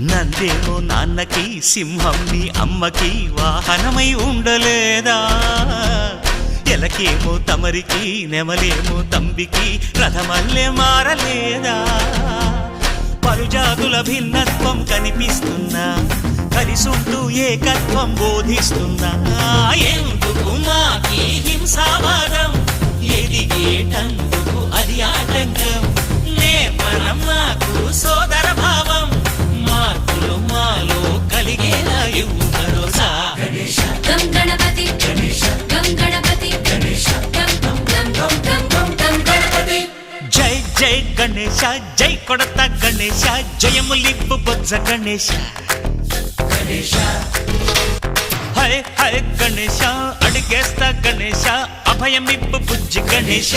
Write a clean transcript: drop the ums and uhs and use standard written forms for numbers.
నందేమో నాన్నకి సింహం నీ అమ్మకి వాహనమై ఉండలేదా ఎలకేమో తమరికి నెమలేమో తంబికి రథమల్లే మారలేదా పలుజాతుల భిన్నత్వం కనిపిస్తున్నా కలిసుంటూ ఏకత్వం బోధిస్తున్నా ఎందుకు మాకి హింసావాదం ఎదిగేటందుకు అది ఆటంకం నేపరం నాకు సోదర భావం మార్పులు మాలో కలిగేలా ఇవ్వు భరోసా గం గణపతి గం గణపతి గం గం గం గం గం గం గణపతి జై జై గణేశ జై కొడత గణేశ జయములిప్పు బొజ్జ గణేశ హై హై గణేశ అడిగేస్తా గణేశ అభయమిప్పు బుజ్జి గణేశ